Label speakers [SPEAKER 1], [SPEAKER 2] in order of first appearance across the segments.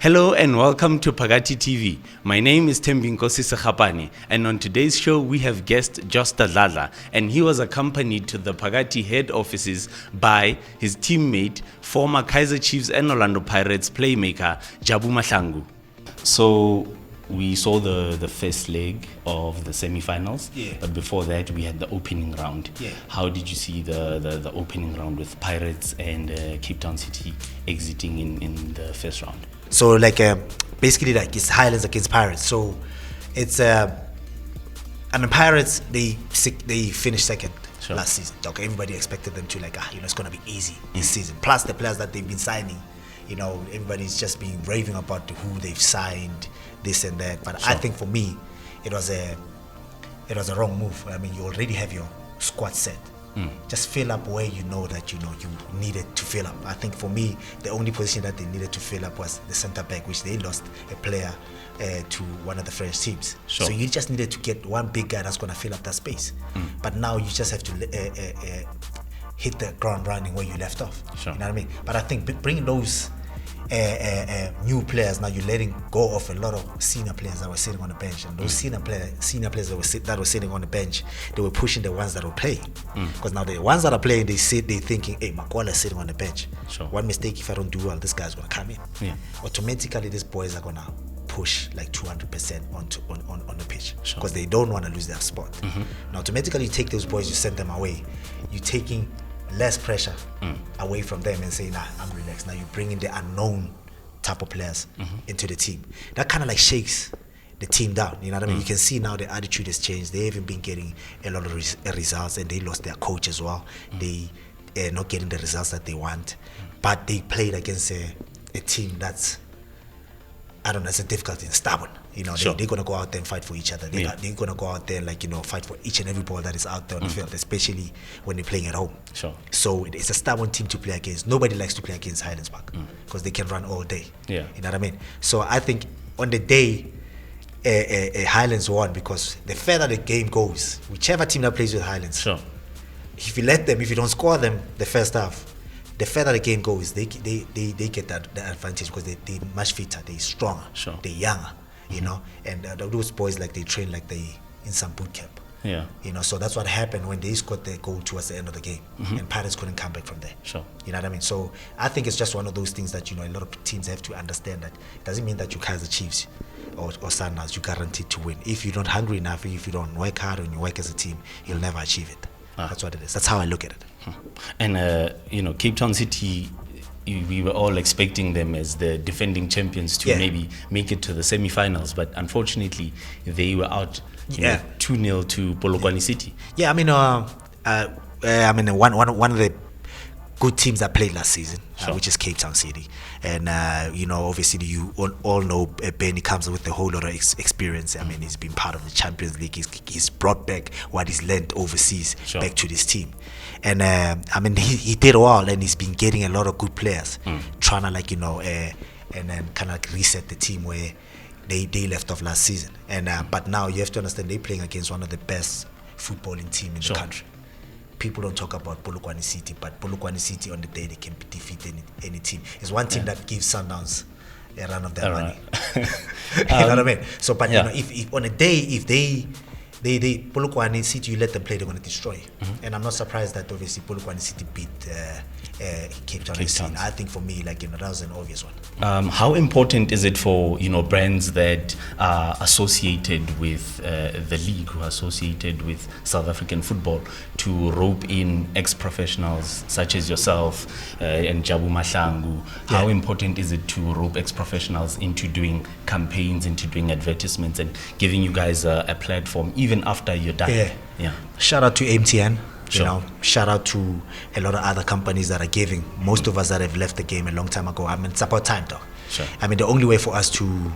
[SPEAKER 1] Hello and welcome to Phakathi TV. My name is Thembinkosi Sekgaphane, and on today's show we have guest Josta Dladla, and he was accompanied to the Phakathi head offices by his teammate, former Kaizer Chiefs and Orlando Pirates playmaker Jabu Mahlangu. So we saw the first leg of the semi-finals, but before that we had the opening round. How did you see the opening round with Pirates and Cape Town City exiting in the first round?
[SPEAKER 2] So basically it's Highlands against Pirates. So it's Pirates they finished second last season. Okay, everybody expected them to it's gonna be easy this season. Plus the players that they've been signing, everybody's just been raving about who they've signed, this and that. But I think for me, it was a wrong move. I mean, you already have your squad set. Just fill up where you know you needed to fill up. I think for me, the only position that they needed to fill up was the centre back, which they lost a player to one of the French teams. So you just needed to get one big guy that's going to fill up that space. But now you just have to hit the ground running where you left off. You know what I mean? But I think bringing those new players, now you're letting go of a lot of senior players that were sitting on the bench, and those senior players that were sitting on the bench, they were pushing the ones that were playing. Because now the ones that are playing, they're thinking, hey, Makwala is sitting on the bench. One mistake, if I don't do well, this guy's gonna come in. Automatically these boys are gonna push like 200% on the pitch, because they don't want to lose their spot. Now automatically you take those boys, you send them away, you're taking less pressure away from them and saying, nah, I'm relaxed. Now you're bringing the unknown type of players into the team. That kind of shakes the team down. You know what I mean? You can see now the attitude has changed. They haven't been getting a lot of results, and they lost their coach as well. They are not getting the results that they want. But they played against a team that's, I don't know, it's a difficult thing, stubborn. They're going to go out there and fight for each other. They're going to go out there and fight for each and every ball that is out there on the field, especially when they're playing at home. So it's a stubborn team to play against. Nobody likes to play against Highlands Park because they can run all day. You know what I mean? So I think on the day Highlands won, because the further the game goes, whichever team that plays with Highlands, if you don't score them the first half, the further the game goes, they get that advantage, because they're much fitter, they're stronger, they're younger, and those boys, they train like they in some boot camp. So that's what happened when they scored their goal towards the end of the game, and Pirates couldn't come back from there. You know what I mean? So I think it's just one of those things that a lot of teams have to understand, that it doesn't mean that you Kaizer Chiefs or Sundowns, you're guaranteed to win. If you're not hungry enough, if you don't work hard and you work as a team, you'll never achieve it. That's what it is. That's how I look at it.
[SPEAKER 1] And Cape Town City, we were all expecting them as the defending champions to maybe make it to the semi-finals, but unfortunately they were out 2-0 to Polokwane City.
[SPEAKER 2] One of the good teams that played last season, which is Cape Town City, and obviously you all know Benny comes with a whole lot of experience. I mean, he's been part of the Champions League. He's brought back what he's learned overseas back to this team, and he did well, and he's been getting a lot of good players, trying to and then kind of reset the team where they left off last season. And but now you have to understand, they're playing against one of the best footballing team in the country. People don't talk about Polokwane City, but Polokwane City on the day they can defeat any team. It's one team that gives Sundowns a run of their money. You know what I mean? So, but if on a day, if they Polokwane City, you let them play, they're going to destroy. And I'm not surprised that obviously Polokwane City beat Cape Town. I think for me, that was an obvious one.
[SPEAKER 1] How important is it for brands that are associated with the league, who are associated with South African football, to rope in ex-professionals such as yourself and Jabu Mahlangu? How important is it to rope ex-professionals into doing campaigns, into doing advertisements, and giving you guys a platform even after you're done?
[SPEAKER 2] Shout out to MTN. Shout out to a lot of other companies that are giving. Most of us that have left the game a long time ago, it's about time, though. The only way for us to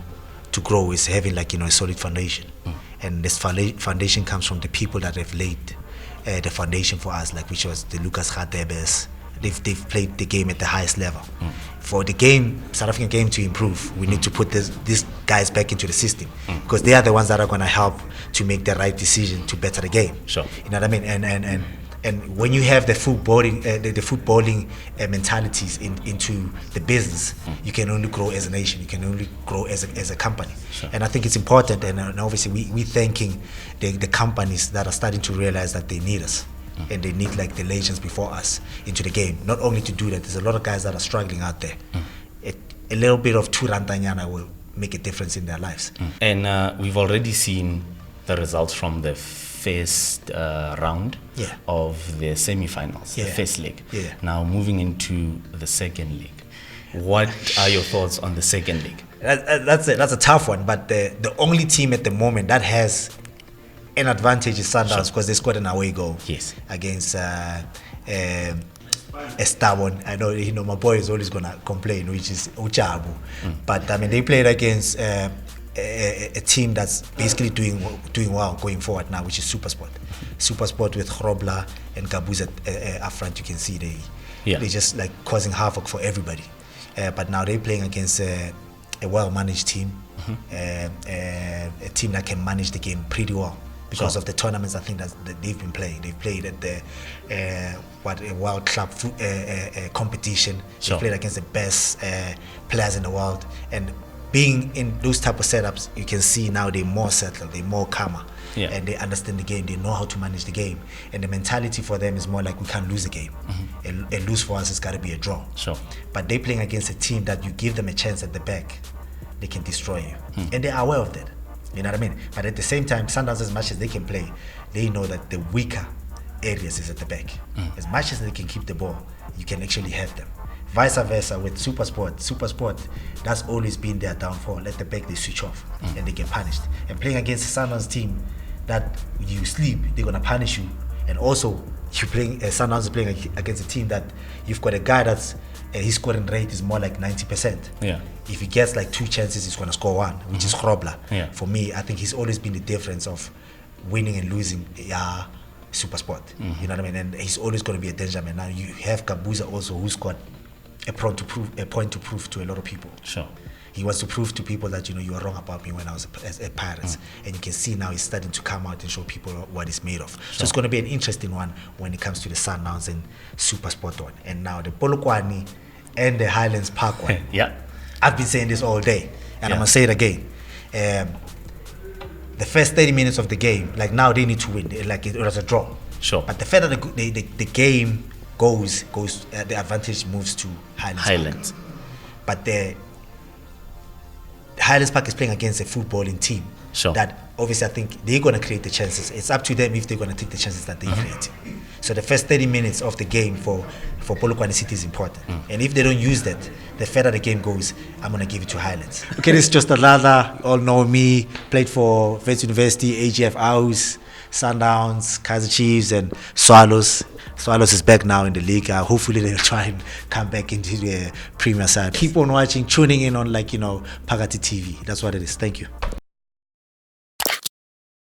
[SPEAKER 2] grow is having a solid foundation, and this foundation comes from the people that have laid the foundation for us, which was the Lucas Radebes. They've played the game at the highest level. For the South African game to improve, we need to put these guys back into the system, because they are the ones that are going to help to make the right decision to better the game. You know what I mean? And And when you have the footballing, the footballing mentalities into the business, you can only grow as a nation. You can only grow as a company.
[SPEAKER 1] Sure.
[SPEAKER 2] And I think it's important. And obviously, we're thanking the companies that are starting to realize that they need us. And they need like the legends before us into the game. Not only to do that, there's a lot of guys that are struggling out there. A little bit of Turantanyana will make a difference in their lives.
[SPEAKER 1] And we've already seen the results from the first round of the semi-finals, the first leg. Now moving into the second leg. What are your thoughts on the second leg?
[SPEAKER 2] That's a tough one, but the only team at the moment that has an advantage is Sundowns because they scored an away goal against Estabon. I know my boy is always gonna complain, which is Muchave. But I mean they played against a team that's basically doing well going forward now, which is Supersport. Supersport with Grobla and Gabuza up front. You can see they're just like causing havoc for everybody. But now they're playing against a well-managed team, a team that can manage the game pretty well. Because of the tournaments, I think that they've been playing. They've played at the a World Club competition. They played against the best players in the world. And being in those type of setups, you can see now they're more settled, they're more calmer, and they understand the game. They know how to manage the game. And the mentality for them is more like we can't lose a game. A lose for us has got to be a draw. But they're playing against a team that you give them a chance at the back, they can destroy you, and they are aware of that. You know what I mean? But at the same time, Sundowns, as much as they can play, they know that the weaker areas is at the back. As much as they can keep the ball, you can actually have them. Vice versa with Supersport, that's always been their downfall. At the back, they switch off and they get punished. And playing against a Sundowns team that you sleep, they're going to punish you. And also, Sundowns is playing against a team that you've got a guy that's his scoring rate is more like 90%. If he gets like 2 chances, he's going to score 1, which is Grobla. For me, I think he's always been the difference of winning and losing Supersport. You know what I mean? And he's always going to be a danger man. Now you have Gabuza also, who's got a point to prove to a lot of people. He wants to prove to people that you were wrong about me when I was a Pirates, and you can see now he's starting to come out and show people what he's made of. So it's going to be an interesting one when it comes to the Sundowns and Supersport one, and now the Polokwane and the Highlands Park one. I've been saying this all day, and I'm gonna say it again. The first 30 minutes of the game, like now they need to win. Like it was a draw. But the further the game goes, the advantage moves to Highlands Park. But the Highlands Park is playing against a footballing team that obviously I think they're going to create the chances. It's up to them if they're going to take the chances that they create. So the first 30 minutes of the game for Polokwane City is important. And if they don't use that, the further the game goes, I'm going to give it to Highlands. Okay, this is Josta Dladla. You all know me. Played for Wits University, AGF House, Sundowns, Kaizer Chiefs, and Swallows. Swallows is back now in the league. Hopefully they'll try and come back into the Premier side. Keep on watching, tuning in on Phakathi TV. That's what it is. Thank you.